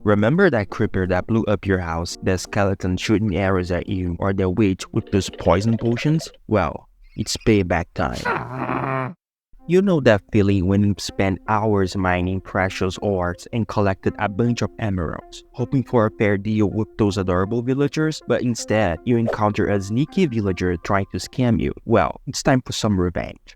Remember that creeper that blew up your house, the skeleton shooting arrows at you, or the witch with those poison potions? Well, it's payback time. You know that feeling when you spent hours mining precious ores and collected a bunch of emeralds, hoping for a fair deal with those adorable villagers, but instead, you encounter a sneaky villager trying to scam you? Well, it's time for some revenge.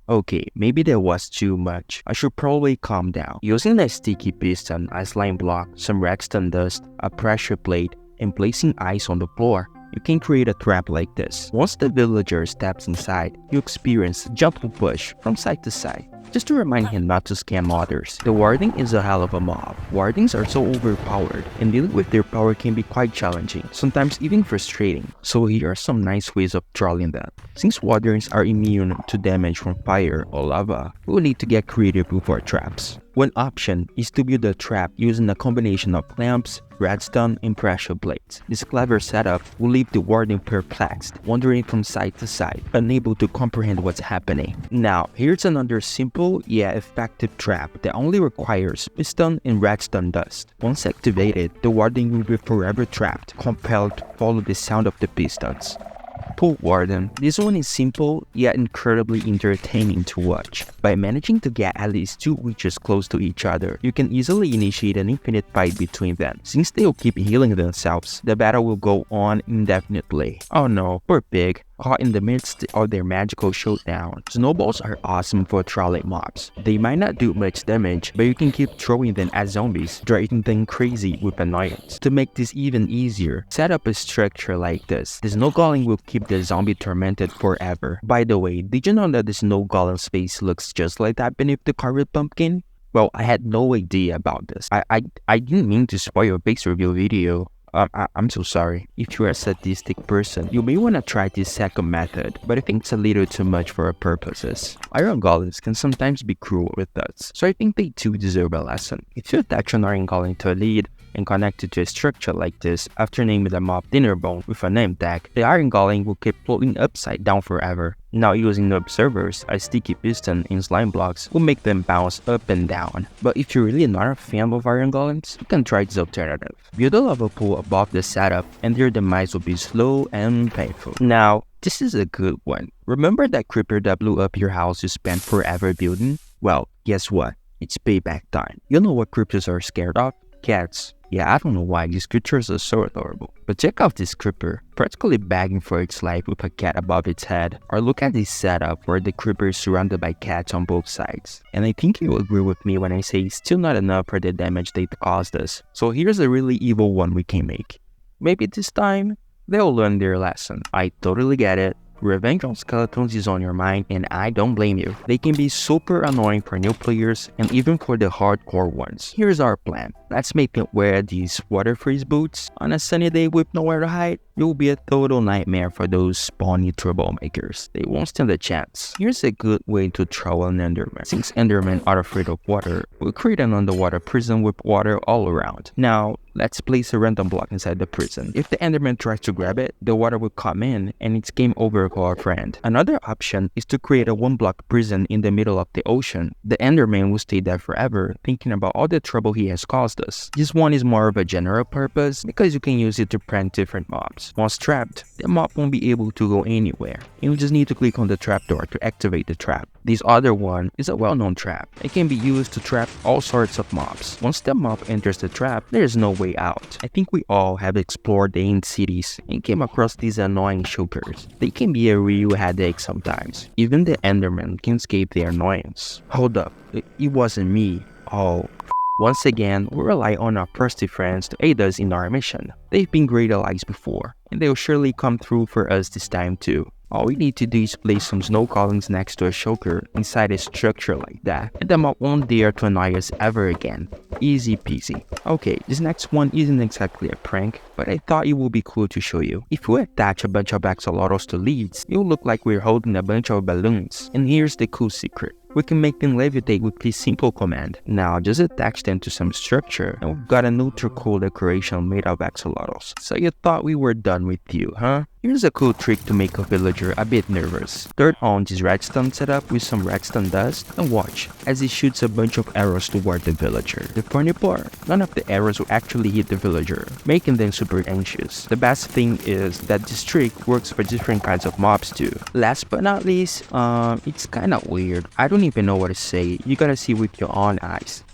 Okay, maybe that was too much. I should probably calm down. Using a sticky piston, a slime block, some redstone dust, a pressure plate, and placing ice on the floor, you can create a trap like this. Once the villager steps inside, you experience jump and push from side to side, just to remind him not to scam others. The warding is a hell of a mob. Wardings are so overpowered, and dealing with their power can be quite challenging, sometimes even frustrating. So here are some nice ways of trolling them. Since wardings are immune to damage from fire or lava, we will need to get creative with our traps. One option is to build a trap using a combination of lamps, redstone, and pressure plates. This clever setup will leave the warden perplexed, wandering from side to side, unable to comprehend what's happening. Now, here's another simple yet effective trap that only requires piston and redstone dust. Once activated, the warden will be forever trapped, compelled to follow the sound of the pistons. Pool Warden. This one is simple yet incredibly entertaining to watch. By managing to get at least two witches close to each other, you can easily initiate an infinite fight between them. Since they will keep healing themselves, the battle will go on indefinitely. Oh no, poor pig. Caught in the midst of their magical showdown. Snowballs are awesome for trolling mobs. They might not do much damage, but you can keep throwing them at zombies, driving them crazy with annoyance. To make this even easier, set up a structure like this. The snow golem will keep the zombie tormented forever. By the way, did you know that the snow golem's face looks just like that beneath the carved pumpkin? Well, I had no idea about this. I didn't mean to spoil your base reveal video. I'm so sorry. If you're a sadistic person, you may want to try this second method, but I think it's a little too much for our purposes. Iron golems can sometimes be cruel with us, so I think they too deserve a lesson. If you attach an iron golem to a lead and connect it to a structure like this after naming the mob dinner bone with a name tag, the iron golem will keep floating upside down forever. Now using the observers, a sticky piston and slime blocks will make them bounce up and down. But if you're really not a fan of iron golems, you can try this alternative. Build a lava pool above the setup and their demise will be slow and painful. Now, this is a good one. Remember that creeper that blew up your house you spent forever building? Well, guess what? It's payback time. You know what creepers are scared of? Cats. Yeah, I don't know why these creatures are so adorable. But check out this creeper, practically begging for its life with a cat above its head. Or look at this setup where the creeper is surrounded by cats on both sides. And I think you'll agree with me when I say it's still not enough for the damage they caused us. So here's a really evil one we can make. Maybe this time, they'll learn their lesson. I totally get it. Revenge on skeletons is on your mind, and I don't blame you. They can be super annoying for new players and even for the hardcore ones. Here's our plan. Let's make them wear these water freeze boots on a sunny day with nowhere to hide. It will be a total nightmare for those spawny troublemakers. They won't stand a chance. Here's a good way to troll an enderman. Since endermen are afraid of water, we'll create an underwater prison with water all around. Now, let's place a random block inside the prison. If the enderman tries to grab it, the water will come in and it's game over for our friend. Another option is to create a one-block prison in the middle of the ocean. The enderman will stay there forever, thinking about all the trouble he has caused us. This one is more of a general purpose because you can use it to prank different mobs. Once trapped, the mob won't be able to go anywhere. You just need to click on the trapdoor to activate the trap. This other one is a well-known trap. It can be used to trap all sorts of mobs. Once the mob enters the trap, there is no way out. I think we all have explored the ancient cities and came across these annoying shulkers. They can be a real headache sometimes. Even the enderman can escape their annoyance. Hold up, it wasn't me. Oh. Once again, we rely on our trusty friends to aid us in our mission. They've been great allies before, and they'll surely come through for us this time too. All we need to do is place some snow golems next to a shulker inside a structure like that, and the mob won't dare to annoy us ever again. Easy peasy. Okay, this next one isn't exactly a prank, but I thought it would be cool to show you. If we attach a bunch of axolotls to leads, it'll look like we're holding a bunch of balloons. And here's the cool secret. We can make them levitate with this simple command. Now just attach them to some structure and we've got an ultra cool decoration made of axolotls. So you thought we were done with you, huh? Here's a cool trick to make a villager a bit nervous. Turn on this redstone setup with some redstone dust and watch as it shoots a bunch of arrows toward the villager. The funny part, none of the arrows will actually hit the villager, making them super anxious. The best thing is that this trick works for different kinds of mobs too. Last but not least, it's kinda weird. I don't even know what to say. You gotta see with your own eyes.